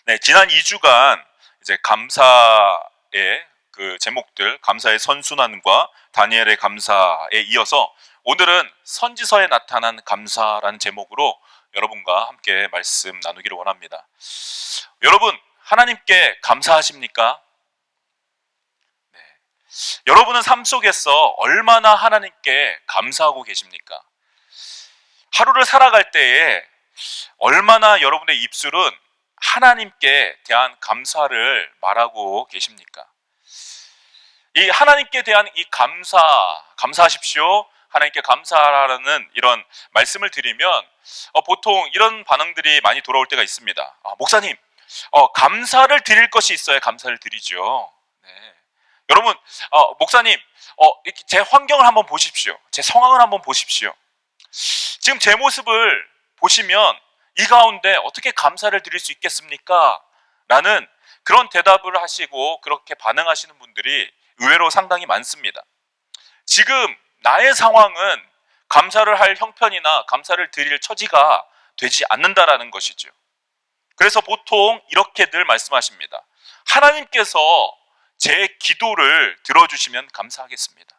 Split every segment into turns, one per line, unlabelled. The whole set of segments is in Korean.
네, 지난 2주간 이제 감사의 그 제목들, 감사의 선순환과 다니엘의 감사에 이어서 오늘은 선지서에 나타난 감사라는 제목으로 여러분과 함께 말씀 나누기를 원합니다. 여러분, 하나님께 감사하십니까? 네. 여러분은 삶 속에서 얼마나 하나님께 감사하고 계십니까? 하루를 살아갈 때에 얼마나 여러분의 입술은 하나님께 대한 감사를 말하고 계십니까? 이 하나님께 대한 이 감사하십시오, 하나님께 감사하라는 이런 말씀을 드리면 보통 이런 반응들이 많이 돌아올 때가 있습니다. 목사님, 감사를 드릴 것이 있어야 감사를 드리죠. 네. 여러분, 목사님, 이렇게 제 환경을 한번 보십시오. 제 상황을 한번 보십시오. 지금 제 모습을 보시면 이 가운데 어떻게 감사를 드릴 수 있겠습니까? 라는 그런 대답을 하시고 그렇게 반응하시는 분들이 의외로 상당히 많습니다. 지금 나의 상황은 감사를 할 형편이나 감사를 드릴 처지가 되지 않는다라는 것이죠. 그래서 보통 이렇게들 말씀하십니다. 하나님께서 제 기도를 들어주시면 감사하겠습니다.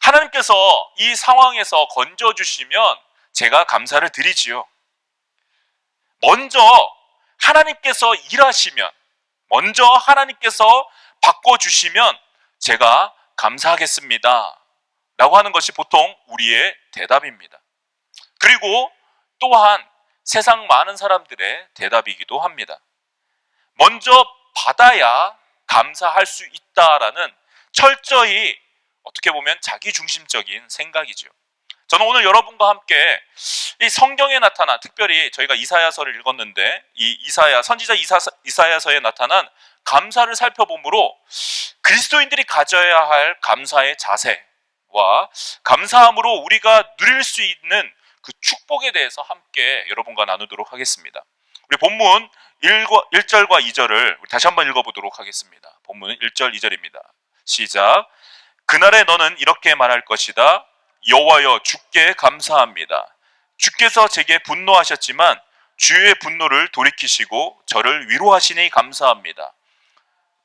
하나님께서 이 상황에서 건져주시면 제가 감사를 드리지요. 먼저 하나님께서 일하시면, 먼저 하나님께서 바꿔주시면 제가 감사하겠습니다 라고 하는 것이 보통 우리의 대답입니다. 그리고 또한 세상 많은 사람들의 대답이기도 합니다. 먼저 받아야 감사할 수 있다라는 철저히 어떻게 보면 자기중심적인 생각이죠. 저는 오늘 여러분과 함께 이 성경에 나타난, 특별히 저희가 이사야서를 읽었는데 이 선지자 이사야서에 나타난 감사를 살펴보므로 그리스도인들이 가져야 할 감사의 자세와 감사함으로 우리가 누릴 수 있는 그 축복에 대해서 함께 여러분과 나누도록 하겠습니다. 우리 본문 1절과 2절을 다시 한번 읽어보도록 하겠습니다. 본문은 1절 2절입니다. 시작. 그날에 너는 이렇게 말할 것이다. 여호와여, 주께 감사합니다. 주께서 제게 분노하셨지만 주의 분노를 돌이키시고 저를 위로하시니 감사합니다.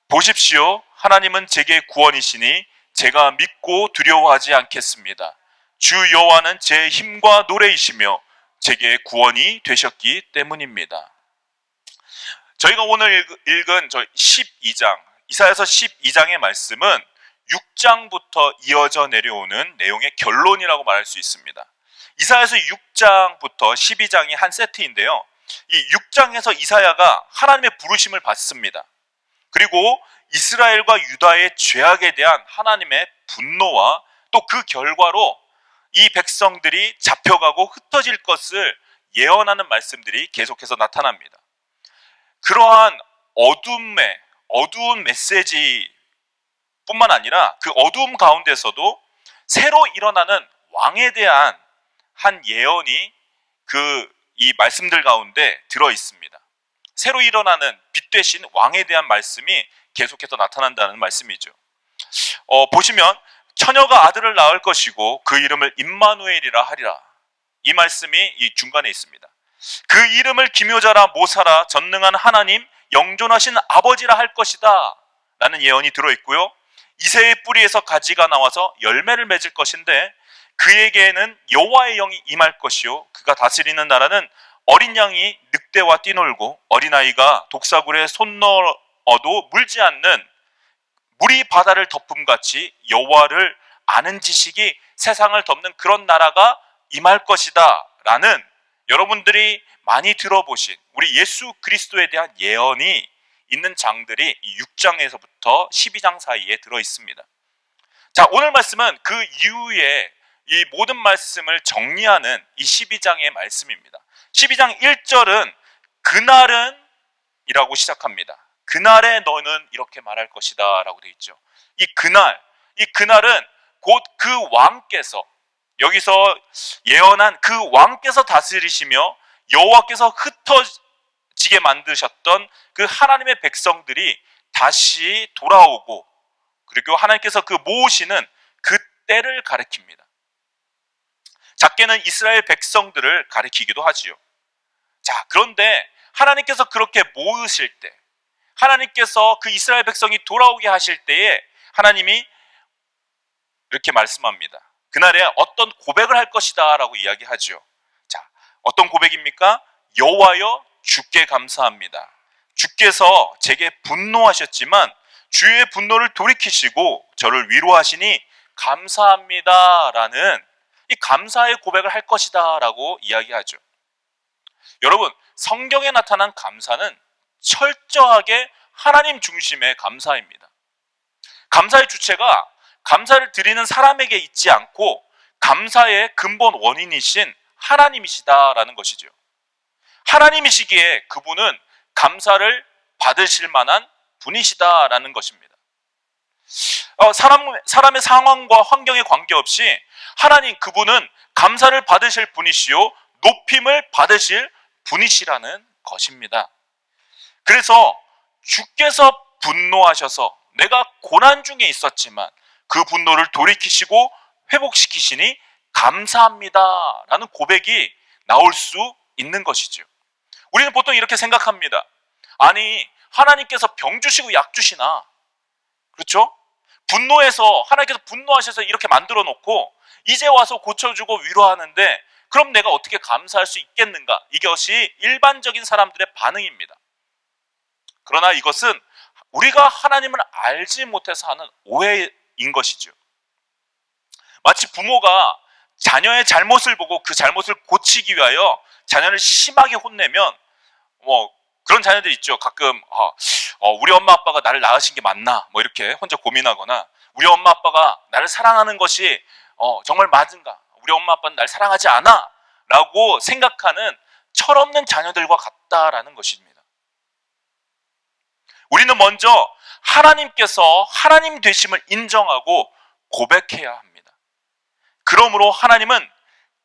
보십시오, 하나님은 제게 구원이시니 제가 믿고 두려워하지 않겠습니다. 주 여호와는 제 힘과 노래이시며 제게 구원이 되셨기 때문입니다. 저희가 오늘 읽은 저 12장, 이사야서 12장의 말씀은 6장부터 이어져 내려오는 내용의 결론이라고 말할 수 있습니다. 이사야서 6장부터 12장이 한 세트인데요. 이 6장에서 이사야가 하나님의 부르심을 받습니다. 그리고 이스라엘과 유다의 죄악에 대한 하나님의 분노와 또 그 결과로 이 백성들이 잡혀가고 흩어질 것을 예언하는 말씀들이 계속해서 나타납니다. 그러한 어두운 메시지 뿐만 아니라 그 어두움 가운데서도 새로 일어나는 왕에 대한 한 예언이 이 말씀들 가운데 들어 있습니다. 새로 일어나는 빛 되신 왕에 대한 말씀이 계속해서 나타난다는 말씀이죠. 보시면 처녀가 아들을 낳을 것이고 그 이름을 임마누엘이라 하리라. 이 말씀이 이 중간에 있습니다. 그 이름을 기묘자라 모사라 전능한 하나님 영존하신 아버지라 할 것이다 라는 예언이 들어 있고요. 이새의 뿌리에서 가지가 나와서 열매를 맺을 것인데 그에게는 여호와의 영이 임할 것이요 그가 다스리는 나라는 어린 양이 늑대와 뛰놀고 어린아이가 독사굴에 손 넣어도 물지 않는 물이 바다를 덮음같이 여호와를 아는 지식이 세상을 덮는 그런 나라가 임할 것이다 라는 여러분들이 많이 들어보신 우리 예수 그리스도에 대한 예언이 있는 장들이 이 6장에서부터 12장 사이에 들어 있습니다. 자, 오늘 말씀은 그 이후에 이 모든 말씀을 정리하는 이 12장의 말씀입니다. 12장 1절은 그날은 이라고 시작합니다. 그날에 너는 이렇게 말할 것이다 라고 되어 있죠. 이 그날은 곧 그 왕께서, 여기서 예언한 그 왕께서 다스리시며 여호와께서 흩어지게 만드셨던 그 하나님의 백성들이 다시 돌아오고 그리고 하나님께서 그 모으시는 그 때를 가리킵니다. 작게는 이스라엘 백성들을 가리키기도 하지요. 자, 그런데 하나님께서 그렇게 모으실 때, 하나님께서 그 이스라엘 백성이 돌아오게 하실 때에 하나님이 이렇게 말씀합니다. 그날에 어떤 고백을 할 것이다 라고 이야기하죠. 자, 어떤 고백입니까? 여호와여 주께 감사합니다. 주께서 제게 분노하셨지만 주의 분노를 돌이키시고 저를 위로하시니 감사합니다 라는 이 감사의 고백을 할 것이다 라고 이야기하죠. 여러분, 성경에 나타난 감사는 철저하게 하나님 중심의 감사입니다. 감사의 주체가 감사를 드리는 사람에게 있지 않고 감사의 근본 원인이신 하나님이시다라는 것이죠. 하나님이시기에 그분은 감사를 받으실 만한 분이시다라는 것입니다. 사람의 상황과 환경에 관계없이 하나님 그분은 감사를 받으실 분이시요 높임을 받으실 분이시라는 것입니다. 그래서 주께서 분노하셔서 내가 고난 중에 있었지만 그 분노를 돌이키시고 회복시키시니 감사합니다 라는 고백이 나올 수 있는 것이죠. 우리는 보통 이렇게 생각합니다. 아니, 하나님께서 병 주시고 약 주시나? 그렇죠? 분노해서 하나님께서 분노하셔서 이렇게 만들어 놓고 이제 와서 고쳐주고 위로하는데 그럼 내가 어떻게 감사할 수 있겠는가? 이것이 일반적인 사람들의 반응입니다. 그러나 이것은 우리가 하나님을 알지 못해서 하는 오해인 것이죠. 마치 부모가 자녀의 잘못을 보고 그 잘못을 고치기 위하여 자녀를 심하게 혼내면 그런 자녀들 있죠. 가끔 우리 엄마 아빠가 나를 낳으신 게 맞나? 이렇게 혼자 고민하거나 우리 엄마 아빠가 나를 사랑하는 것이 정말 맞은가? 우리 엄마 아빠는 날 사랑하지 않아? 라고 생각하는 철없는 자녀들과 같다라는 것입니다. 우리는 먼저 하나님께서 하나님 되심을 인정하고 고백해야 합니다. 그러므로 하나님은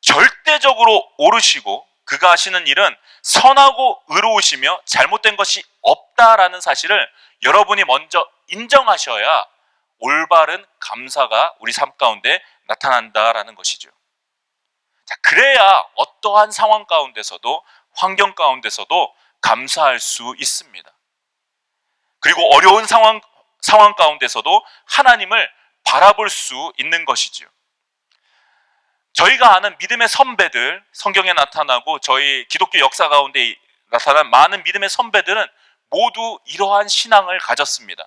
절대적으로 옳으시고 그가 하시는 일은 선하고 의로우시며 잘못된 것이 없다라는 사실을 여러분이 먼저 인정하셔야 올바른 감사가 우리 삶 가운데 나타난다라는 것이죠. 자, 그래야 어떠한 상황 가운데서도 환경 가운데서도 감사할 수 있습니다. 그리고 어려운 상황 가운데서도 하나님을 바라볼 수 있는 것이죠. 저희가 아는 믿음의 선배들, 성경에 나타나고 저희 기독교 역사 가운데 나타난 많은 믿음의 선배들은 모두 이러한 신앙을 가졌습니다.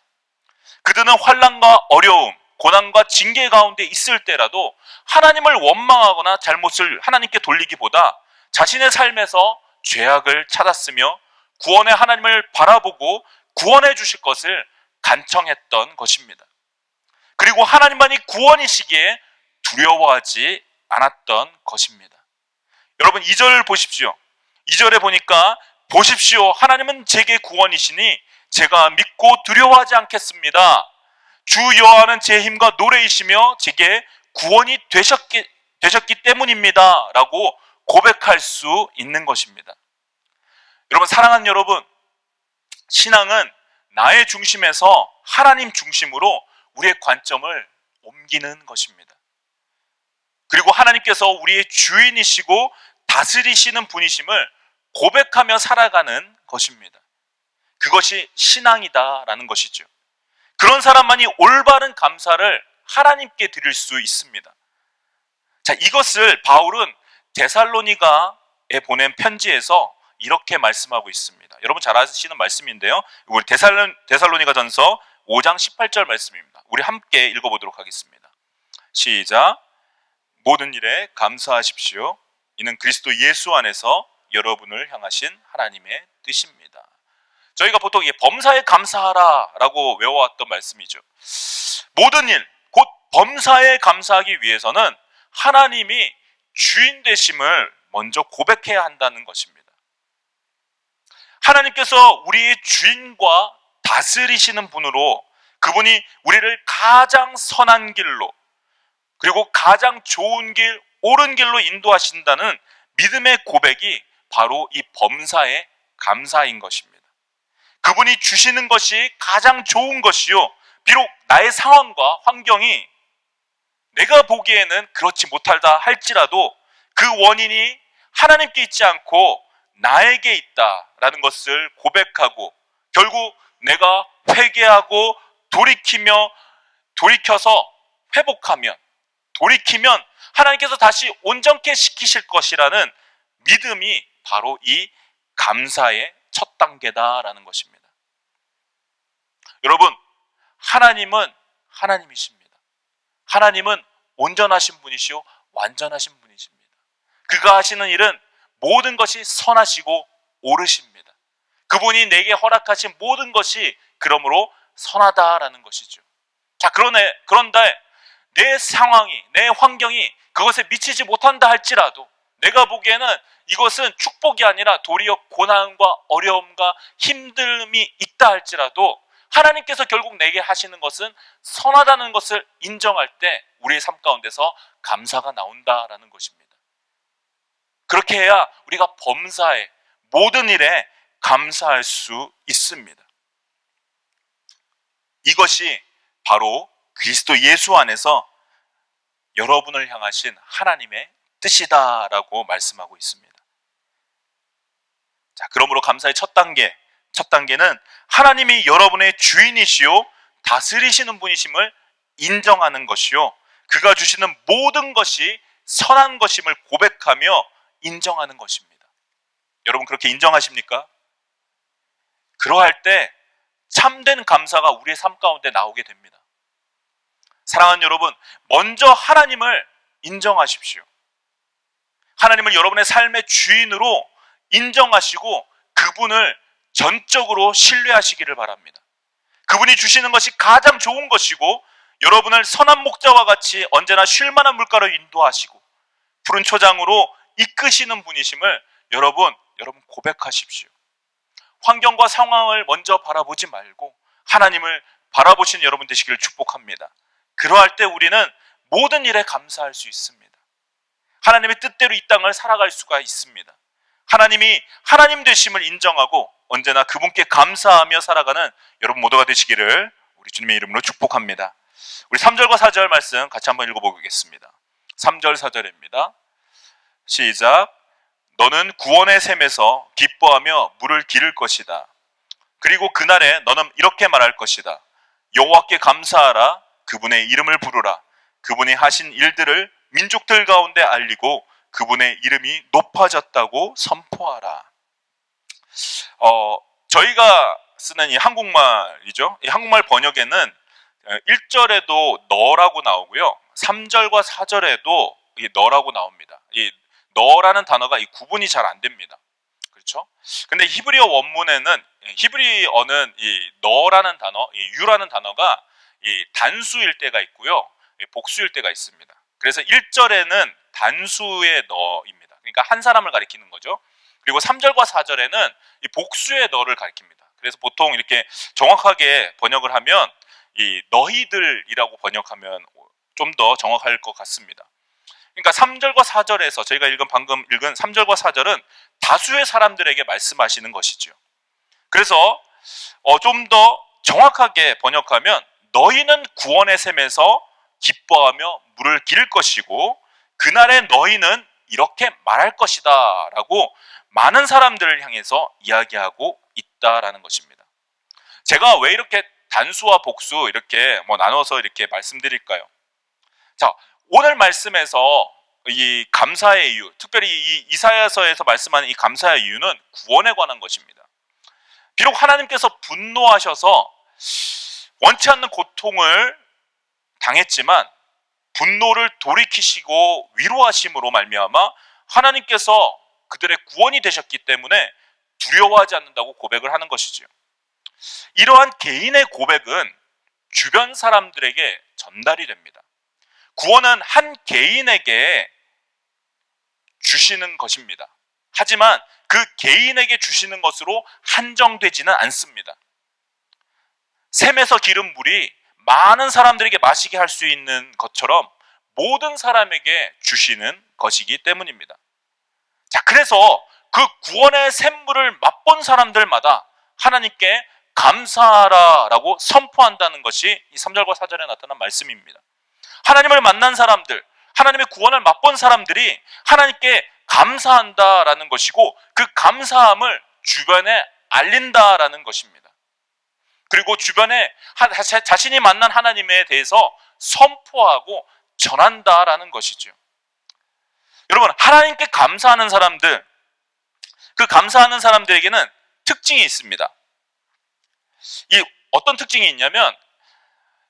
그들은 환난과 어려움, 고난과 징계 가운데 있을 때라도 하나님을 원망하거나 잘못을 하나님께 돌리기보다 자신의 삶에서 죄악을 찾았으며 구원의 하나님을 바라보고 구원해 주실 것을 간청했던 것입니다. 그리고 하나님만이 구원이시기에 두려워하지 않았던 것입니다. 여러분 2절 보십시오. 2절에 보니까 보십시오. 하나님은 제게 구원이시니 제가 믿고 두려워하지 않겠습니다. 주 여호와는 제 힘과 노래이시며 제게 구원이 되셨기 때문입니다. 라고 고백할 수 있는 것입니다. 여러분 사랑하는 여러분, 신앙은 나의 중심에서 하나님 중심으로 우리의 관점을 옮기는 것입니다. 그리고 하나님께서 우리의 주인이시고 다스리시는 분이심을 고백하며 살아가는 것입니다. 그것이 신앙이다라는 것이죠. 그런 사람만이 올바른 감사를 하나님께 드릴 수 있습니다. 자, 이것을 바울은 데살로니가에 보낸 편지에서 이렇게 말씀하고 있습니다. 여러분 잘 아시는 말씀인데요. 우리 데살로니가전서 5장 18절 말씀입니다. 우리 함께 읽어보도록 하겠습니다. 시작. 모든 일에 감사하십시오. 이는 그리스도 예수 안에서 여러분을 향하신 하나님의 뜻입니다. 저희가 보통 범사에 감사하라라고 외워왔던 말씀이죠. 모든 일, 곧 범사에 감사하기 위해서는 하나님이 주인 되심을 먼저 고백해야 한다는 것입니다. 하나님께서 우리의 주인과 다스리시는 분으로 그분이 우리를 가장 선한 길로 그리고 가장 좋은 길, 옳은 길로 인도하신다는 믿음의 고백이 바로 이 범사의 감사인 것입니다. 그분이 주시는 것이 가장 좋은 것이요, 비록 나의 상황과 환경이 내가 보기에는 그렇지 못하다 할지라도 그 원인이 하나님께 있지 않고 나에게 있다라는 것을 고백하고 결국 내가 회개하고 돌이켜서 회복하면, 돌이키면 하나님께서 다시 온전케 시키실 것이라는 믿음이 바로 이 감사의 첫 단계다라는 것입니다. 여러분, 하나님은 하나님이십니다. 하나님은 온전하신 분이시요 완전하신 분이십니다. 그가 하시는 일은 모든 것이 선하시고 옳으십니다. 그분이 내게 허락하신 모든 것이 그러므로 선하다라는 것이죠. 자, 그런데 내 상황이, 내 환경이 그것에 미치지 못한다 할지라도 내가 보기에는 이것은 축복이 아니라 도리어 고난과 어려움과 힘듦이 있다 할지라도 하나님께서 결국 내게 하시는 것은 선하다는 것을 인정할 때 우리의 삶 가운데서 감사가 나온다라는 것입니다. 그렇게 해야 우리가 범사에 모든 일에 감사할 수 있습니다. 이것이 바로 그리스도 예수 안에서 여러분을 향하신 하나님의 뜻이다라고 말씀하고 있습니다. 자, 그러므로 감사의 첫 단계는 하나님이 여러분의 주인이시요 다스리시는 분이심을 인정하는 것이요 그가 주시는 모든 것이 선한 것임을 고백하며 인정하는 것입니다. 여러분 그렇게 인정하십니까? 그러할 때 참된 감사가 우리의 삶 가운데 나오게 됩니다. 사랑하는 여러분, 먼저 하나님을 인정하십시오. 하나님을 여러분의 삶의 주인으로 인정하시고 그분을 전적으로 신뢰하시기를 바랍니다. 그분이 주시는 것이 가장 좋은 것이고 여러분을 선한 목자와 같이 언제나 쉴만한 물가로 인도하시고 푸른 초장으로 이끄시는 분이심을 여러분 고백하십시오. 환경과 상황을 먼저 바라보지 말고 하나님을 바라보신 여러분 되시기를 축복합니다. 그러할 때 우리는 모든 일에 감사할 수 있습니다. 하나님의 뜻대로 이 땅을 살아갈 수가 있습니다. 하나님이 하나님 되심을 인정하고 언제나 그분께 감사하며 살아가는 여러분 모두가 되시기를 우리 주님의 이름으로 축복합니다. 우리 3절과 4절 말씀 같이 한번 읽어보겠습니다. 3절 4절입니다. 시작. 너는 구원의 샘에서 기뻐하며 물을 기를 것이다. 그리고 그날에 너는 이렇게 말할 것이다. 여호와께 감사하라. 그분의 이름을 부르라. 그분이 하신 일들을 민족들 가운데 알리고 그분의 이름이 높아졌다고 선포하라. 저희가 쓰는 이 한국말이죠. 이 한국말 번역에는 1절에도 너라고 나오고요. 3절과 4절에도 이 너라고 나옵니다. 이 너라는 단어가 이 구분이 잘 안 됩니다. 그렇죠? 근데 히브리어 원문에는 히브리어는 이 너라는 단어, 이 유라는 단어가 이 단수일 때가 있고요. 복수일 때가 있습니다. 그래서 1절에는 단수의 너입니다. 그러니까 한 사람을 가리키는 거죠. 그리고 3절과 4절에는 이 복수의 너를 가리킵니다. 그래서 보통 이렇게 정확하게 번역을 하면 이 너희들이라고 번역하면 좀 더 정확할 것 같습니다. 그러니까 3절과 4절에서 저희가 방금 읽은 3절과 4절은 다수의 사람들에게 말씀하시는 것이죠. 그래서 좀 더 정확하게 번역하면 너희는 구원의 샘에서 기뻐하며 물을 기를 것이고 그날에 너희는 이렇게 말할 것이다 라고 많은 사람들을 향해서 이야기하고 있다라는 것입니다. 제가 왜 이렇게 단수와 복수 이렇게 나눠서 이렇게 말씀드릴까요? 자, 오늘 말씀에서 이 감사의 이유, 특별히 이 이사야서에서 말씀하는 이 감사의 이유는 구원에 관한 것입니다. 비록 하나님께서 분노하셔서 원치 않는 고통을 당했지만 분노를 돌이키시고 위로하심으로 말미암아 하나님께서 그들의 구원이 되셨기 때문에 두려워하지 않는다고 고백을 하는 것이지요. 이러한 개인의 고백은 주변 사람들에게 전달이 됩니다. 구원은 한 개인에게 주시는 것입니다. 하지만 그 개인에게 주시는 것으로 한정되지는 않습니다. 샘에서 기른 물이 많은 사람들에게 마시게 할 수 있는 것처럼 모든 사람에게 주시는 것이기 때문입니다. 자, 그래서 그 구원의 샘물을 맛본 사람들마다 하나님께 감사하라라고 선포한다는 것이 이 3절과 4절에 나타난 말씀입니다. 하나님을 만난 사람들, 하나님의 구원을 맛본 사람들이 하나님께 감사한다라는 것이고 그 감사함을 주변에 알린다라는 것입니다. 그리고 주변에 자신이 만난 하나님에 대해서 선포하고 전한다라는 것이죠. 여러분, 하나님께 감사하는 사람들, 그 감사하는 사람들에게는 특징이 있습니다. 이 어떤 특징이 있냐면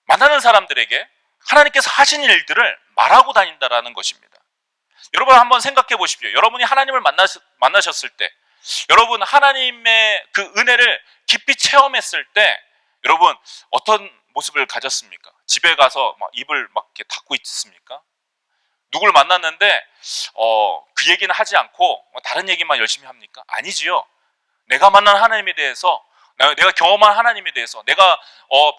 만나는 사람들에게 하나님께서 하신 일들을 말하고 다닌다라는 것입니다. 여러분 한번 생각해 보십시오. 여러분이 하나님을 만나셨을 때, 여러분 하나님의 그 은혜를 깊이 체험했을 때 여러분 어떤 모습을 가졌습니까? 집에 가서 막 입을 막 이렇게 닫고 있습니까? 누굴 만났는데 그 얘기는 하지 않고 다른 얘기만 열심히 합니까? 아니지요. 내가 만난 하나님에 대해서, 내가 경험한 하나님에 대해서, 내가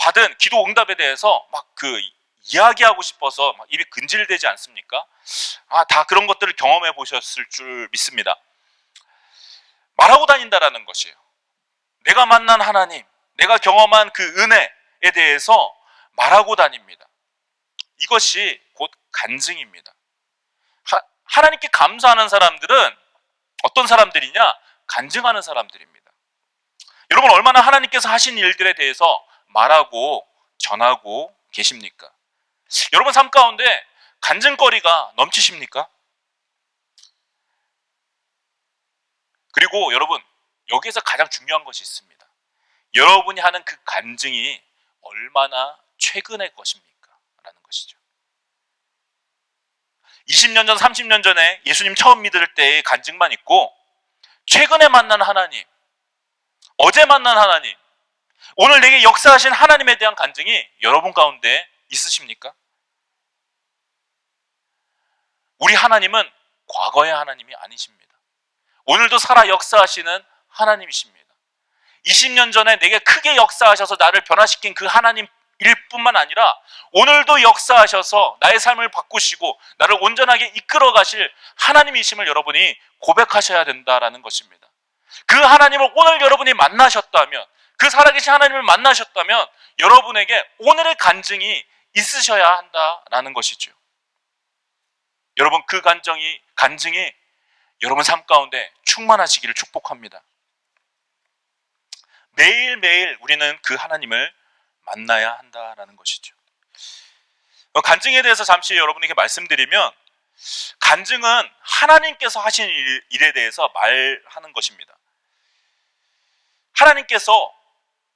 받은 기도 응답에 대해서 막 그 이야기하고 싶어서 막 입이 근질되지 않습니까? 다 그런 것들을 경험해 보셨을 줄 믿습니다. 말하고 다닌다라는 것이에요. 내가 만난 하나님, 내가 경험한 그 은혜에 대해서 말하고 다닙니다. 이것이 곧 간증입니다. 하나님께 감사하는 사람들은 어떤 사람들이냐? 간증하는 사람들입니다. 여러분 얼마나 하나님께서 하신 일들에 대해서 말하고 전하고 계십니까? 여러분 삶 가운데 간증거리가 넘치십니까? 그리고 여러분 여기에서 가장 중요한 것이 있습니다. 여러분이 하는 그 간증이 얼마나 최근의 것입니까? 라는 것이죠. 20년 전, 30년 전에 예수님 처음 믿을 때의 간증만 있고 최근에 만난 하나님, 어제 만난 하나님, 오늘 내게 역사하신 하나님에 대한 간증이 여러분 가운데 있으십니까? 우리 하나님은 과거의 하나님이 아니십니다. 오늘도 살아 역사하시는 하나님이십니다. 20년 전에 내게 크게 역사하셔서 나를 변화시킨 그 하나님 일 뿐만 아니라 오늘도 역사하셔서 나의 삶을 바꾸시고 나를 온전하게 이끌어 가실 하나님이심을 여러분이 고백하셔야 된다라는 것입니다. 그 하나님을 오늘 여러분이 만나셨다면, 그 살아계신 하나님을 만나셨다면 여러분에게 오늘의 간증이 있으셔야 한다라는 것이죠. 여러분 그 간증이 여러분 삶 가운데 충만하시기를 축복합니다. 매일매일 우리는 그 하나님을 만나야 한다라는 것이죠. 간증에 대해서 잠시 여러분에게 말씀드리면, 간증은 하나님께서 하신 일에 대해서 말하는 것입니다. 하나님께서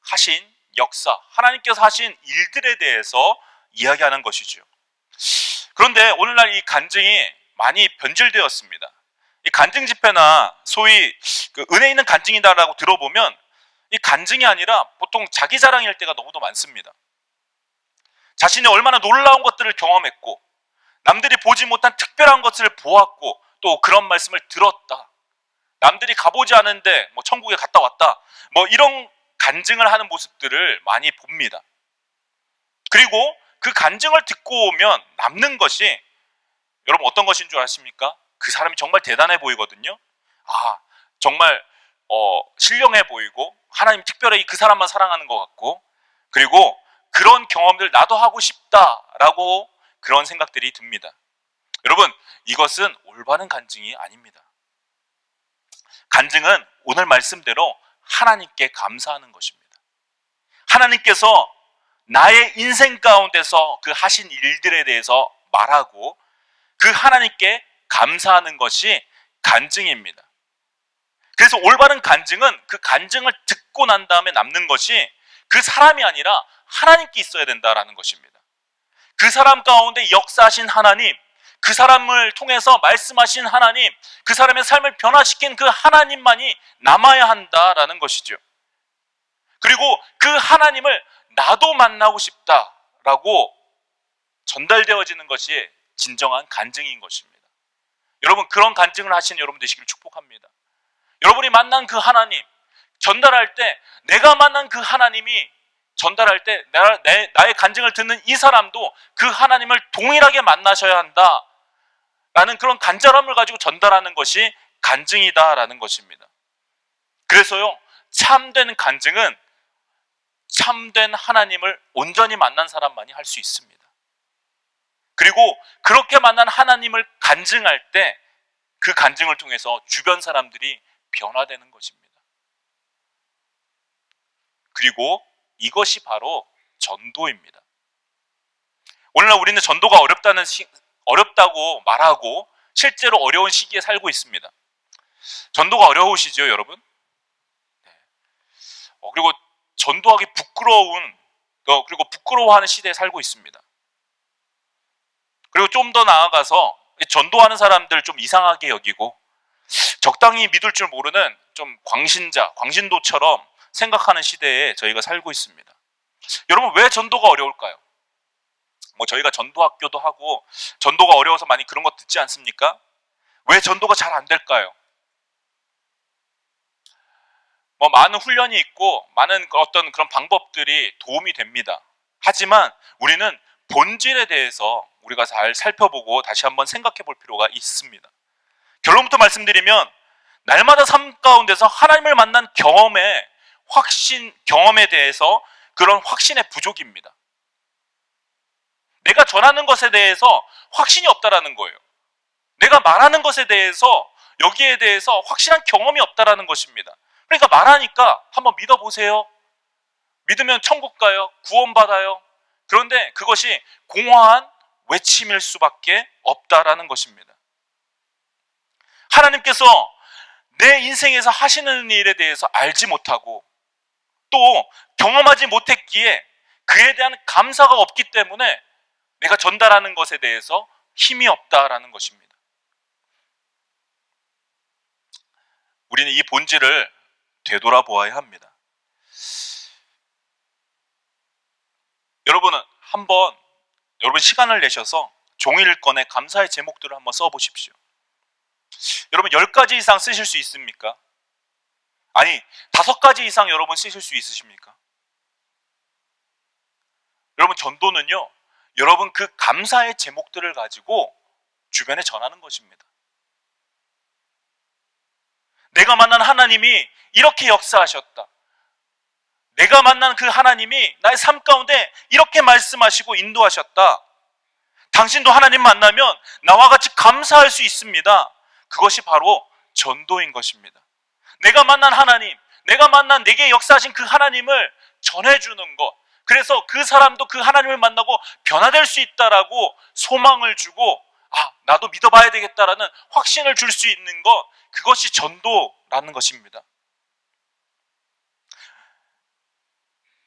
하신 역사, 하나님께서 하신 일들에 대해서 이야기하는 것이죠. 그런데 오늘날 이 간증이 많이 변질되었습니다. 이 간증 집회나 소위 그 은혜 있는 간증이다라고 들어보면 이 간증이 아니라 보통 자기 자랑일 때가 너무도 많습니다. 자신이 얼마나 놀라운 것들을 경험했고 남들이 보지 못한 특별한 것을 보았고 또 그런 말씀을 들었다, 남들이 가보지 않은데 뭐 천국에 갔다 왔다, 뭐 이런 간증을 하는 모습들을 많이 봅니다. 그리고 그 간증을 듣고 오면 남는 것이 여러분 어떤 것인 줄 아십니까? 그 사람이 정말 대단해 보이거든요. 정말 신령해 보이고 하나님 특별히 그 사람만 사랑하는 것 같고, 그리고 그런 경험들 나도 하고 싶다라고 그런 생각들이 듭니다. 여러분 이것은 올바른 간증이 아닙니다. 간증은 오늘 말씀대로 하나님께 감사하는 것입니다. 하나님께서 나의 인생 가운데서 그 하신 일들에 대해서 말하고 그 하나님께 감사하는 것이 간증입니다. 그래서 올바른 간증은 그 간증을 듣고 난 다음에 남는 것이 그 사람이 아니라 하나님께 있어야 된다라는 것입니다. 그 사람 가운데 역사하신 하나님, 그 사람을 통해서 말씀하신 하나님, 그 사람의 삶을 변화시킨 그 하나님만이 남아야 한다라는 것이죠. 그리고 그 하나님을 나도 만나고 싶다라고 전달되어지는 것이 진정한 간증인 것입니다. 여러분 그런 간증을 하신 여러분 되시길 축복합니다. 여러분이 만난 그 하나님 전달할 때, 내가 만난 그 하나님이 전달할 때 나의 간증을 듣는 이 사람도 그 하나님을 동일하게 만나셔야 한다라는 그런 간절함을 가지고 전달하는 것이 간증이다라는 것입니다. 그래서요, 참된 간증은 참된 하나님을 온전히 만난 사람만이 할 수 있습니다. 그리고 그렇게 만난 하나님을 간증할 때 그 간증을 통해서 주변 사람들이 변화되는 것입니다. 그리고 이것이 바로 전도입니다. 오늘날 우리는 전도가 어렵다고 말하고 실제로 어려운 시기에 살고 있습니다. 전도가 어려우시죠, 여러분? 그리고 전도하기 그리고 부끄러워하는 시대에 살고 있습니다. 그리고 좀 더 나아가서 전도하는 사람들 좀 이상하게 여기고 적당히 믿을 줄 모르는 좀 광신도처럼 생각하는 시대에 저희가 살고 있습니다. 여러분, 왜 전도가 어려울까요? 저희가 전도학교도 하고 전도가 어려워서 많이 그런 거 듣지 않습니까? 왜 전도가 잘 안 될까요? 많은 훈련이 있고 많은 어떤 그런 방법들이 도움이 됩니다. 하지만 우리는 본질에 대해서 우리가 잘 살펴보고 다시 한번 생각해 볼 필요가 있습니다. 결론부터 말씀드리면 날마다 삶 가운데서 하나님을 만난 경험에 대해서 그런 확신의 부족입니다. 내가 전하는 것에 대해서 확신이 없다라는 거예요. 내가 말하는 것에 대해서 여기에 대해서 확실한 경험이 없다라는 것입니다. 그러니까 말하니까 한번 믿어보세요. 믿으면 천국 가요. 구원받아요. 그런데 그것이 공허한 외침일 수밖에 없다라는 것입니다. 하나님께서 내 인생에서 하시는 일에 대해서 알지 못하고 또 경험하지 못했기에 그에 대한 감사가 없기 때문에 내가 전달하는 것에 대해서 힘이 없다라는 것입니다. 우리는 이 본질을 되돌아보아야 합니다. 여러분은 여러분 시간을 내셔서 종이를 꺼내 감사의 제목들을 한번 써보십시오. 여러분 10가지 이상 쓰실 수 있습니까? 아니 5가지 이상 여러분 쓰실 수 있으십니까? 여러분 전도는요, 여러분 그 감사의 제목들을 가지고 주변에 전하는 것입니다. 내가 만난 하나님이 이렇게 역사하셨다. 내가 만난 그 하나님이 나의 삶 가운데 이렇게 말씀하시고 인도하셨다. 당신도 하나님 만나면 나와 같이 감사할 수 있습니다. 그것이 바로 전도인 것입니다. 내가 만난 하나님, 내가 만난 내게 역사하신 그 하나님을 전해주는 것, 그래서 그 사람도 그 하나님을 만나고 변화될 수 있다라고 소망을 주고 나도 믿어봐야 되겠다라는 확신을 줄 수 있는 것, 그것이 전도라는 것입니다.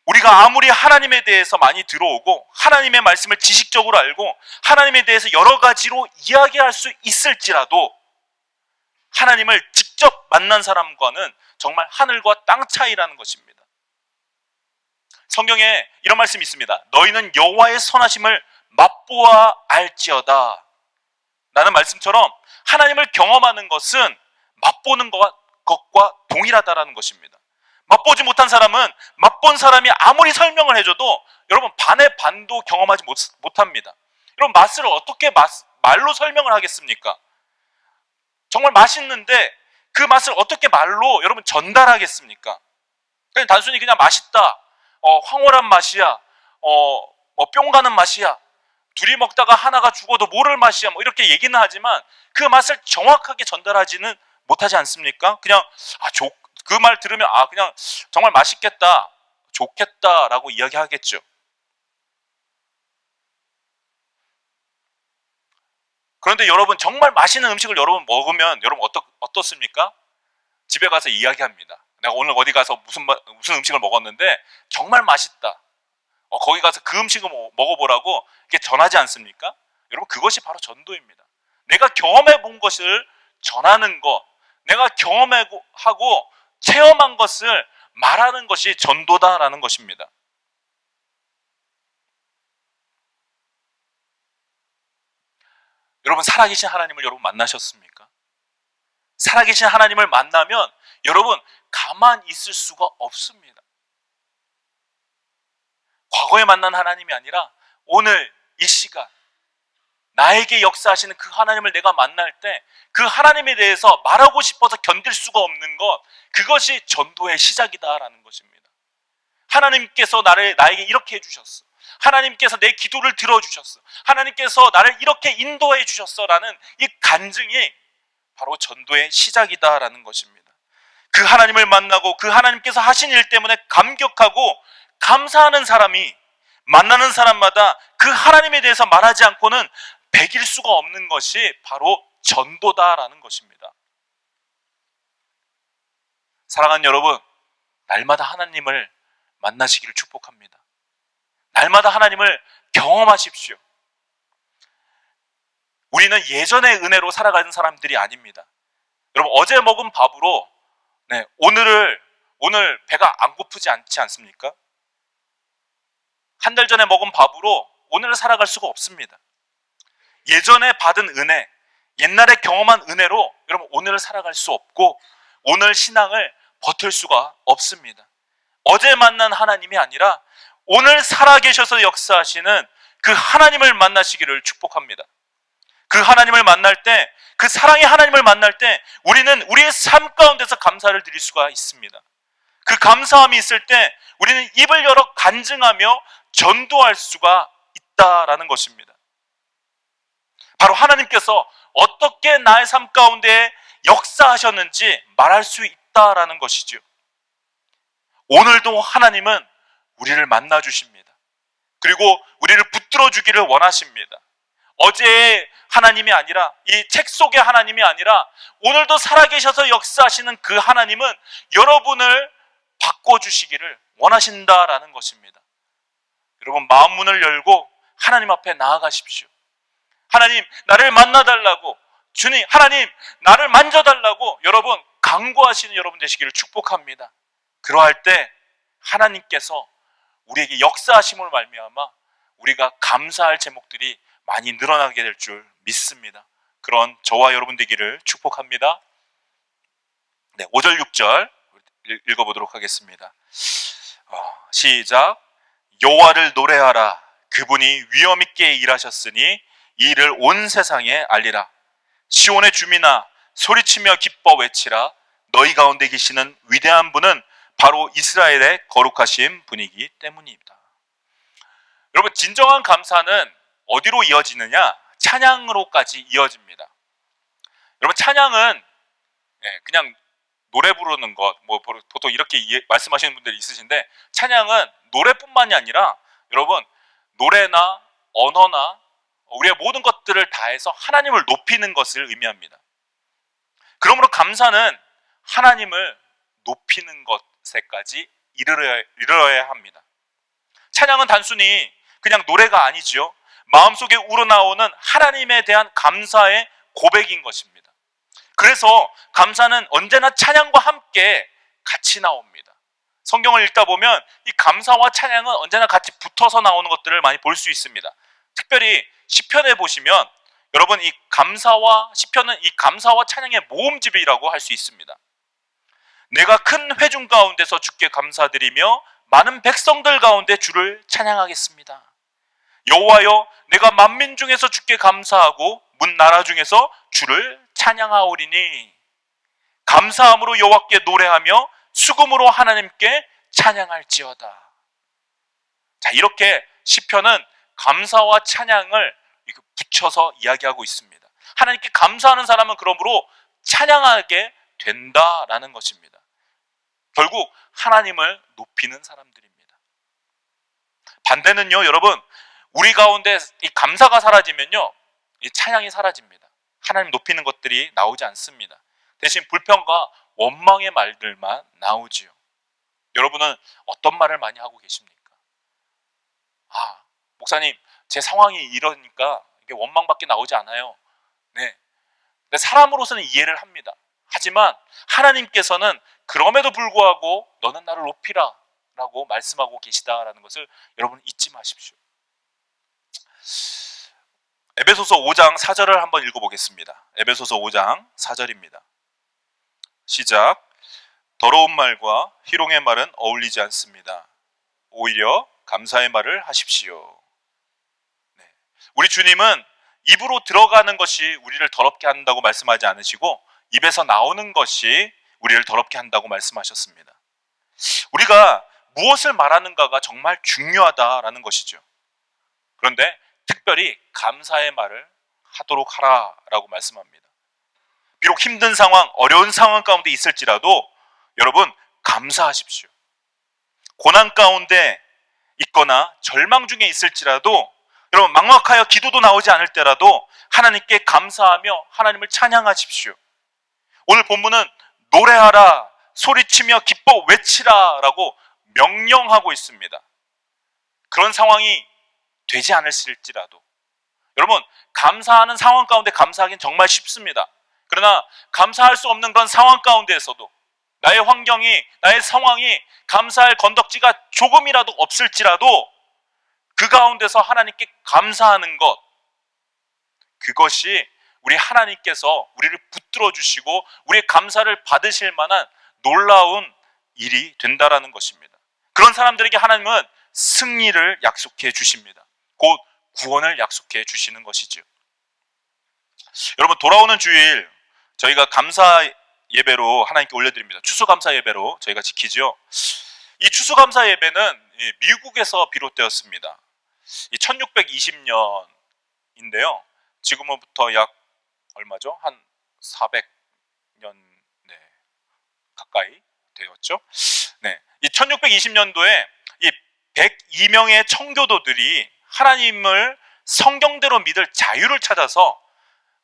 우리가 아무리 하나님에 대해서 많이 들어오고 하나님의 말씀을 지식적으로 알고 하나님에 대해서 여러 가지로 이야기할 수 있을지라도 하나님을 직접 만난 사람과는 정말 하늘과 땅 차이라는 것입니다. 성경에 이런 말씀이 있습니다. 너희는 여호와의 선하심을 맛보아 알지어다 라는 말씀처럼 하나님을 경험하는 것은 맛보는 것과 동일하다라는 것입니다. 맛보지 못한 사람은 맛본 사람이 아무리 설명을 해줘도 여러분 반의 반도 경험하지 못합니다. 여러분 맛을 어떻게 말로 설명을 하겠습니까? 정말 맛있는데 그 맛을 어떻게 말로 여러분 전달하겠습니까? 그냥 단순히 그냥 맛있다, 황홀한 맛이야, 뿅 가는 맛이야, 둘이 먹다가 하나가 죽어도 모를 맛이야, 이렇게 얘기는 하지만 그 맛을 정확하게 전달하지는 못하지 않습니까? 그냥 그 말 들으면 그냥 정말 맛있겠다, 좋겠다라고 이야기하겠죠. 그런데 여러분 정말 맛있는 음식을 여러분 먹으면 여러분 어떻습니까? 집에 가서 이야기합니다. 내가 오늘 어디 가서 무슨 음식을 먹었는데 정말 맛있다. 거기 가서 그 음식을 먹어보라고 이렇게 전하지 않습니까? 여러분 그것이 바로 전도입니다. 내가 경험해 본 것을 전하는 것, 내가 경험하고 체험한 것을 말하는 것이 전도다라는 것입니다. 여러분 살아계신 하나님을 여러분 만나셨습니까? 살아계신 하나님을 만나면 여러분 가만히 있을 수가 없습니다. 과거에 만난 하나님이 아니라 오늘 이 시간 나에게 역사하시는 그 하나님을 내가 만날 때 그 하나님에 대해서 말하고 싶어서 견딜 수가 없는 것, 그것이 전도의 시작이다라는 것입니다. 하나님께서 나에게 이렇게 해주셨어. 하나님께서 내 기도를 들어주셨어. 하나님께서 나를 이렇게 인도해 주셨어라는 이 간증이 바로 전도의 시작이다라는 것입니다. 그 하나님을 만나고 그 하나님께서 하신 일 때문에 감격하고 감사하는 사람이 만나는 사람마다 그 하나님에 대해서 말하지 않고는 배길 수가 없는 것이 바로 전도다라는 것입니다. 사랑하는 여러분, 날마다 하나님을 만나시기를 축복합니다. 날마다 하나님을 경험하십시오. 우리는 예전의 은혜로 살아가는 사람들이 아닙니다. 여러분, 어제 먹은 밥으로 오늘 배가 안 고프지 않지 않습니까? 한 달 전에 먹은 밥으로 오늘을 살아갈 수가 없습니다. 예전에 받은 은혜, 옛날에 경험한 은혜로 여러분 오늘을 살아갈 수 없고 오늘 신앙을 버틸 수가 없습니다. 어제 만난 하나님이 아니라 오늘 살아계셔서 역사하시는 그 하나님을 만나시기를 축복합니다. 그 하나님을 만날 때, 그 사랑의 하나님을 만날 때 우리는 우리의 삶 가운데서 감사를 드릴 수가 있습니다. 그 감사함이 있을 때 우리는 입을 열어 간증하며 전도할 수가 있다라는 것입니다. 바로 하나님께서 어떻게 나의 삶 가운데 역사하셨는지 말할 수 있다라는 것이죠. 오늘도 하나님은 우리를 만나 주십니다. 그리고 우리를 붙들어 주기를 원하십니다. 어제의 하나님이 아니라, 이 책 속의 하나님이 아니라 오늘도 살아계셔서 역사하시는 그 하나님은 여러분을 바꿔주시기를 원하신다라는 것입니다. 여러분, 마음 문을 열고 하나님 앞에 나아가십시오. 하나님, 나를 만나달라고, 주님, 하나님, 나를 만져달라고 여러분 간구하시는 여러분 되시기를 축복합니다. 그러할 때 하나님께서 우리에게 역사하심을 말미암아 우리가 감사할 제목들이 많이 늘어나게 될 줄 믿습니다. 그런 저와 여러분 되기를 축복합니다. 5절 6절 읽어보도록 하겠습니다. 시작. 여호와를 노래하라. 그분이 위엄 있게 일하셨으니 이 일을 온 세상에 알리라. 시온의 주민아, 소리치며 기뻐 외치라. 너희 가운데 계시는 위대한 분은 바로 이스라엘의 거룩하신 분이기 때문입니다. 여러분, 진정한 감사는 어디로 이어지느냐? 찬양으로까지 이어집니다. 여러분, 찬양은 그냥 노래 부르는 것, 보통 이렇게 말씀하시는 분들이 있으신데, 찬양은 노래뿐만이 아니라 여러분, 노래나 언어나 우리의 모든 것들을 다해서 하나님을 높이는 것을 의미합니다. 그러므로 감사는 하나님을 높이는 것에까지 이르러야 합니다. 찬양은 단순히 그냥 노래가 아니지요. 마음속에 우러나오는 하나님에 대한 감사의 고백인 것입니다. 그래서 감사는 언제나 찬양과 함께 같이 나옵니다. 성경을 읽다 보면 이 감사와 찬양은 언제나 같이 붙어서 나오는 것들을 많이 볼 수 있습니다. 특별히 시편에 보시면 여러분, 이 시편은 이 감사와 찬양의 모음집이라고 할 수 있습니다. 내가 큰 회중 가운데서 주께 감사드리며 많은 백성들 가운데 주를 찬양하겠습니다. 여호와여, 내가 만민 중에서 주께 감사하고 문 나라 중에서 주를 찬양하오리니 감사함으로 여호와께 노래하며 수금으로 하나님께 찬양할지어다. 자, 이렇게 시편은 감사와 찬양을 붙여서 이야기하고 있습니다. 하나님께 감사하는 사람은 그러므로 찬양하게 된다라는 것입니다. 결국 하나님을 높이는 사람들입니다. 반대는요, 여러분, 우리 가운데 이 감사가 사라지면요, 이 찬양이 사라집니다. 하나님 높이는 것들이 나오지 않습니다. 대신 불평과 원망의 말들만 나오지요. 여러분은 어떤 말을 많이 하고 계십니까? 목사님, 제 상황이 이러니까 이게 원망밖에 나오지 않아요. 네. 근데 사람으로서는 이해를 합니다. 하지만 하나님께서는 그럼에도 불구하고 너는 나를 높이라 라고 말씀하고 계시다라는 것을 여러분 잊지 마십시오. 에베소서 5장 4절을 한번 읽어보겠습니다. 에베소서 5장 4절입니다. 시작. 더러운 말과 희롱의 말은 어울리지 않습니다. 오히려 감사의 말을 하십시오. 우리 주님은 입으로 들어가는 것이 우리를 더럽게 한다고 말씀하지 않으시고 입에서 나오는 것이 우리를 더럽게 한다고 말씀하셨습니다. 우리가 무엇을 말하는가가 정말 중요하다라는 것이죠. 그런데 특별히 감사의 말을 하도록 하라라고 말씀합니다. 비록 힘든 상황, 어려운 상황 가운데 있을지라도 여러분 감사하십시오. 고난 가운데 있거나 절망 중에 있을지라도 여러분 막막하여 기도도 나오지 않을 때라도 하나님께 감사하며 하나님을 찬양하십시오. 오늘 본문은 노래하라, 소리치며 기뻐 외치라 라고 명령하고 있습니다. 그런 상황이 되지 않을지라도 여러분 감사하는 상황 가운데 감사하기는 정말 쉽습니다. 그러나 감사할 수 없는 그런 상황 가운데에서도 나의 환경이, 나의 상황이 감사할 건덕지가 조금이라도 없을지라도 그 가운데서 하나님께 감사하는 것, 그것이 우리 하나님께서 우리를 붙들어 주시고 우리의 감사를 받으실 만한 놀라운 일이 된다라는 것입니다. 그런 사람들에게 하나님은 승리를 약속해 주십니다. 곧 구원을 약속해 주시는 것이죠. 여러분 돌아오는 주일 저희가 감사 예배로 하나님께 올려드립니다. 추수감사 예배로 저희가 지키죠. 이 추수감사 예배는 미국에서 비롯되었습니다. 1620년인데요. 지금부터 약 얼마죠? 한 400년 가까이 되었죠. 네, 이 1620년도에 이 102명의 청교도들이 하나님을 성경대로 믿을 자유를 찾아서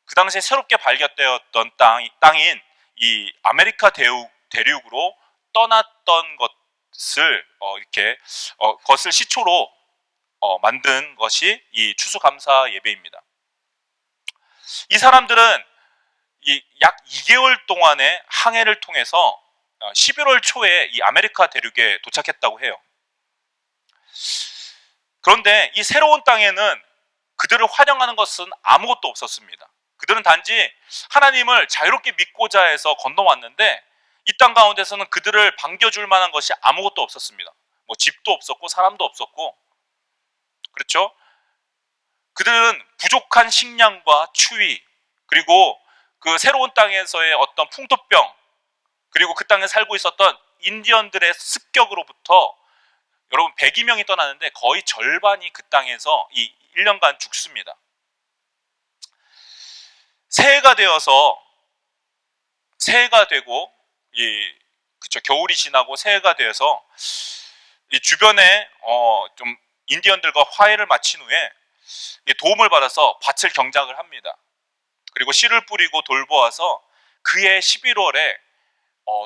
그 당시에 새롭게 발견되었던 땅인 이 아메리카 대륙으로 떠났던 것을 그것을 시초로 만든 것이 이 추수감사 예배입니다. 이 사람들은 이 약 2개월 동안의 항해를 통해서 11월 초에 이 아메리카 대륙에 도착했다고 해요. 그런데 이 새로운 땅에는 그들을 환영하는 것은 아무것도 없었습니다. 그들은 단지 하나님을 자유롭게 믿고자 해서 건너왔는데 이 땅 가운데서는 그들을 반겨줄 만한 것이 아무것도 없었습니다. 뭐 집도 없었고 사람도 없었고, 그렇죠? 그들은 부족한 식량과 추위, 그리고 그 새로운 땅에서의 어떤 풍토병, 그리고 그 땅에 살고 있었던 인디언들의 습격으로부터 여러분 102명이 떠나는데 거의 절반이 그 땅에서 이 1년간 죽습니다. 새해가 되고 겨울이 지나고 새해가 되어서 이 주변에 좀 인디언들과 화해를 마친 후에 도움을 받아서 밭을 경작을 합니다. 그리고 씨를 뿌리고 돌보아서 그해 11월에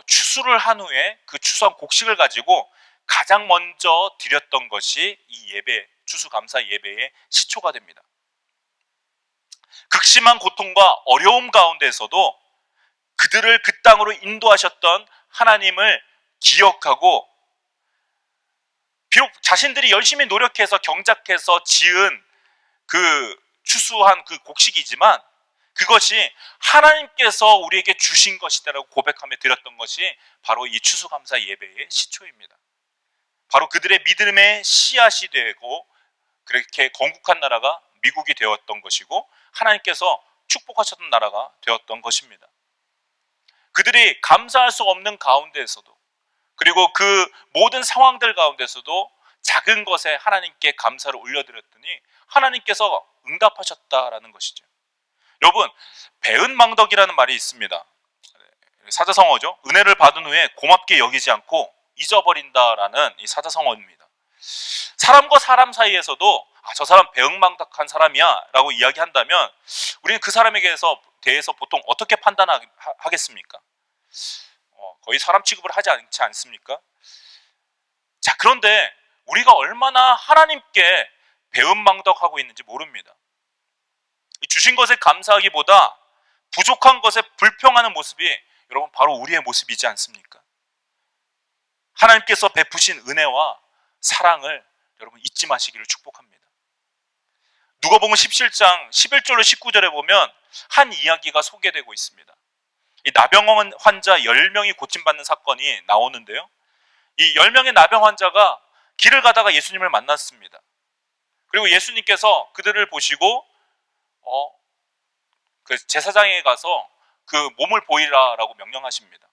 추수를 한 후에 그 추수한 곡식을 가지고 가장 먼저 드렸던 것이 이 예배, 추수감사 예배의 시초가 됩니다. 극심한 고통과 어려움 가운데서도 그들을 그 땅으로 인도하셨던 하나님을 기억하고, 비록 자신들이 열심히 노력해서 경작해서 지은 그 추수한 그 곡식이지만 그것이 하나님께서 우리에게 주신 것이다라고 고백하며 드렸던 것이 바로 이 추수감사 예배의 시초입니다. 바로 그들의 믿음의 씨앗이 되고 그렇게 건국한 나라가 미국이 되었던 것이고 하나님께서 축복하셨던 나라가 되었던 것입니다. 그들이 감사할 수 없는 가운데에서도, 그리고 그 모든 상황들 가운데서도 작은 것에 하나님께 감사를 올려드렸더니 하나님께서 응답하셨다라는 것이죠. 여러분, 배은망덕이라는 말이 있습니다. 사자성어죠. 은혜를 받은 후에 고맙게 여기지 않고 잊어버린다라는 이 사자성어입니다. 사람과 사람 사이에서도 저 사람 배은망덕한 사람이야 라고 이야기한다면 우리는 그 사람에게 대해서 보통 어떻게 판단하겠습니까? 거의 사람 취급을 하지 않지 않습니까? 자, 그런데 우리가 얼마나 하나님께 배은망덕하고 있는지 모릅니다. 주신 것에 감사하기보다 부족한 것에 불평하는 모습이 여러분 바로 우리의 모습이지 않습니까? 하나님께서 베푸신 은혜와 사랑을 여러분 잊지 마시기를 축복합니다. 누가복음 17장 11절로 19절에 보면 한 이야기가 소개되고 있습니다. 이 나병 환자 10명이 고침받는 사건이 나오는데요. 이 10명의 나병 환자가 길을 가다가 예수님을 만났습니다. 그리고 예수님께서 그들을 보시고 그 제사장에 가서 그 몸을 보이라라고 명령하십니다.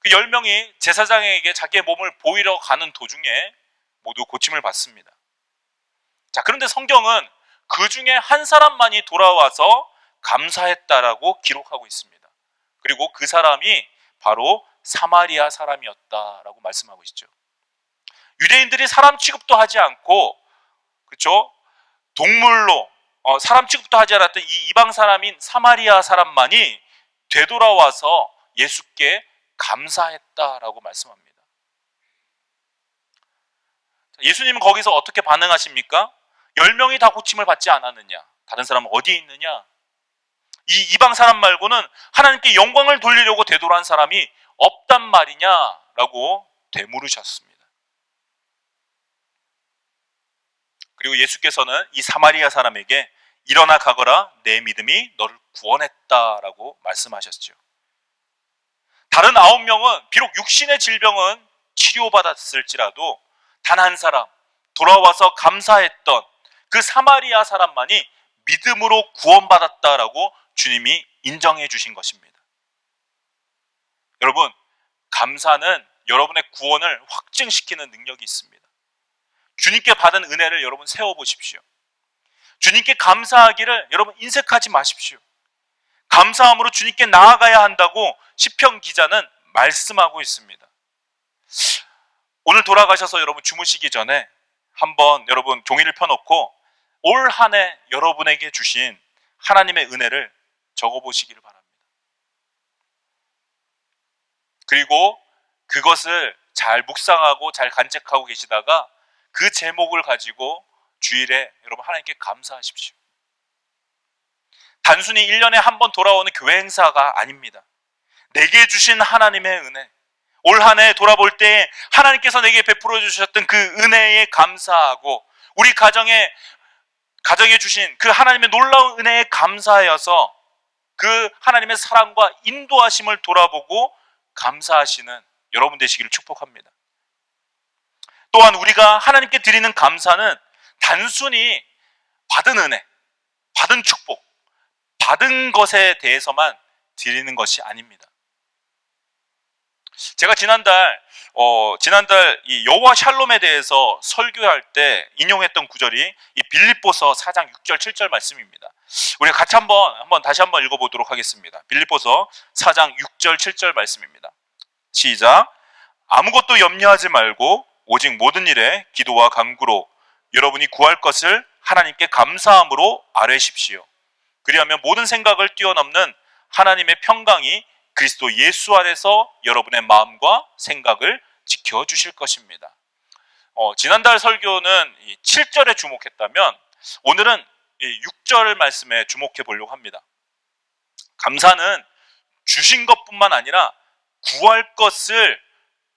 그 10명이 제사장에게 자기의 몸을 보이러 가는 도중에 모두 고침을 받습니다. 자, 그런데 성경은 그 중에 한 사람만이 돌아와서 감사했다라고 기록하고 있습니다. 그리고 그 사람이 바로 사마리아 사람이었다라고 말씀하고 있죠. 유대인들이 사람 취급도 하지 않고, 그렇죠? 동물로 사람 취급도 하지 않았던 이 이방 사람인 사마리아 사람만이 되돌아와서 예수께 감사했다라고 말씀합니다. 예수님은 거기서 어떻게 반응하십니까? 10명이 다 고침을 받지 않았느냐? 다른 사람은 어디에 있느냐? 이 이방 사람 말고는 하나님께 영광을 돌리려고 되돌아온 사람이 없단 말이냐라고 되물으셨습니다. 그리고 예수께서는 이 사마리아 사람에게 일어나 가거라, 내 믿음이 너를 구원했다라고 말씀하셨죠. 다른 9명은 비록 육신의 질병은 치료받았을지라도 단 한 사람, 돌아와서 감사했던 그 사마리아 사람만이 믿음으로 구원받았다라고 주님이 인정해 주신 것입니다. 여러분, 감사는 여러분의 구원을 확증시키는 능력이 있습니다. 주님께 받은 은혜를 여러분 세워보십시오. 주님께 감사하기를 여러분 인색하지 마십시오. 감사함으로 주님께 나아가야 한다고 시편 기자는 말씀하고 있습니다. 오늘 돌아가셔서 여러분 주무시기 전에 한번 여러분 종이를 펴놓고 올 한 해 여러분에게 주신 하나님의 은혜를 적어보시기를 바랍니다. 그리고 그것을 잘 묵상하고 잘 간직하고 계시다가 그 제목을 가지고 주일에 여러분 하나님께 감사하십시오. 단순히 1년에 한 번 돌아오는 교회 행사가 아닙니다. 내게 주신 하나님의 은혜, 올 한 해 돌아볼 때 하나님께서 내게 베풀어 주셨던 그 은혜에 감사하고 우리 가정에 주신 그 하나님의 놀라운 은혜에 감사하여서 그 하나님의 사랑과 인도하심을 돌아보고 감사하시는 여러분 되시기를 축복합니다. 또한 우리가 하나님께 드리는 감사는 단순히 받은 은혜, 받은 축복, 받은 것에 대해서만 드리는 것이 아닙니다. 제가 지난달 이 여호와 샬롬에 대해서 설교할 때 인용했던 구절이 이 빌립보서 4장 6절 7절 말씀입니다. 우리가 같이 다시 한번 읽어보도록 하겠습니다. 빌립보서 4장 6절 7절 말씀입니다. 시작. 아무것도 염려하지 말고 오직 모든 일에 기도와 간구로 여러분이 구할 것을 하나님께 감사함으로 아뢰십시오. 그리하면 모든 생각을 뛰어넘는 하나님의 평강이 그리스도 예수 안에서 여러분의 마음과 생각을 지켜주실 것입니다. 지난달 설교는 7절에 주목했다면 오늘은 6절 말씀에 주목해 보려고 합니다. 감사는 주신 것뿐만 아니라 구할 것을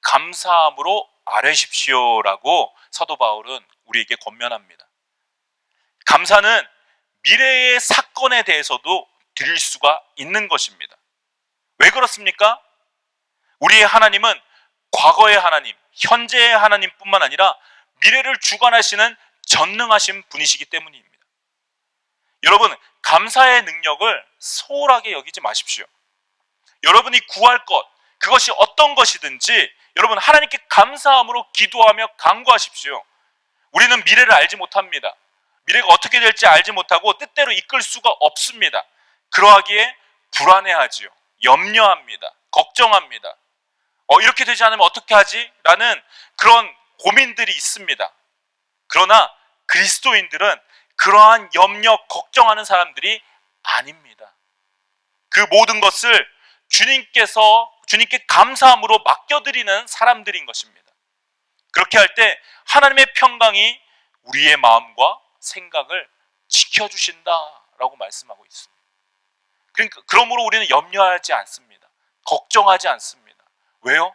감사함으로 아뢰십시오라고 사도 바울은 우리에게 권면합니다. 감사는 미래의 사건에 대해서도 드릴 수가 있는 것입니다. 왜 그렇습니까? 우리의 하나님은 과거의 하나님, 현재의 하나님뿐만 아니라 미래를 주관하시는 전능하신 분이시기 때문입니다. 여러분, 감사의 능력을 소홀하게 여기지 마십시오. 여러분이 구할 것, 그것이 어떤 것이든지 여러분 하나님께 감사함으로 기도하며 간구하십시오. 우리는 미래를 알지 못합니다. 미래가 어떻게 될지 알지 못하고 뜻대로 이끌 수가 없습니다. 그러하기에 불안해하지요. 염려합니다. 걱정합니다. 이렇게 되지 않으면 어떻게 하지? 라는 그런 고민들이 있습니다. 그러나 그리스도인들은 그러한 염려, 걱정하는 사람들이 아닙니다. 그 모든 것을 주님께 감사함으로 맡겨드리는 사람들인 것입니다. 그렇게 할 때 하나님의 평강이 우리의 마음과 생각을 지켜주신다라고 말씀하고 있습니다. 그러므로 우리는 염려하지 않습니다. 걱정하지 않습니다. 왜요?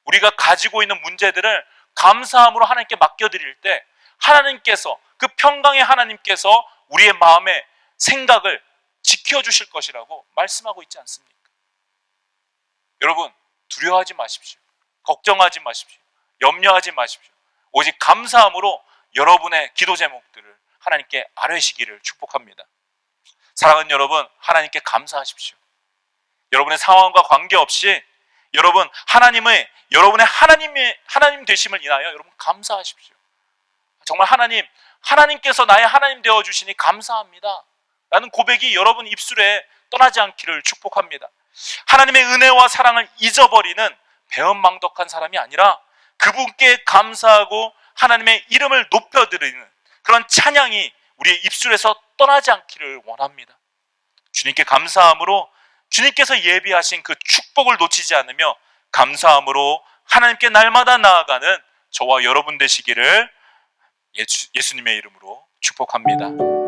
우리가 가지고 있는 문제들을 감사함으로 하나님께 맡겨드릴 때 하나님께서, 그 평강의 하나님께서 우리의 마음의 생각을 지켜주실 것이라고 말씀하고 있지 않습니까? 여러분, 두려워하지 마십시오. 걱정하지 마십시오. 염려하지 마십시오. 오직 감사함으로 여러분의 기도 제목들을 하나님께 아뢰시기를 축복합니다. 사랑하는 여러분, 하나님께 감사하십시오. 여러분의 상황과 관계없이 여러분의 하나님 되심을 인하여 여러분 감사하십시오. 정말 하나님께서 나의 하나님 되어주시니 감사합니다. 라는 고백이 여러분 입술에 떠나지 않기를 축복합니다. 하나님의 은혜와 사랑을 잊어버리는 배은망덕한 사람이 아니라 그분께 감사하고 하나님의 이름을 높여드리는 그런 찬양이 우리의 입술에서 떠나지 않기를 원합니다. 주님께 감사함으로 주님께서 예비하신 그 축복을 놓치지 않으며 감사함으로 하나님께 날마다 나아가는 저와 여러분 되시기를 예수님의 이름으로 축복합니다.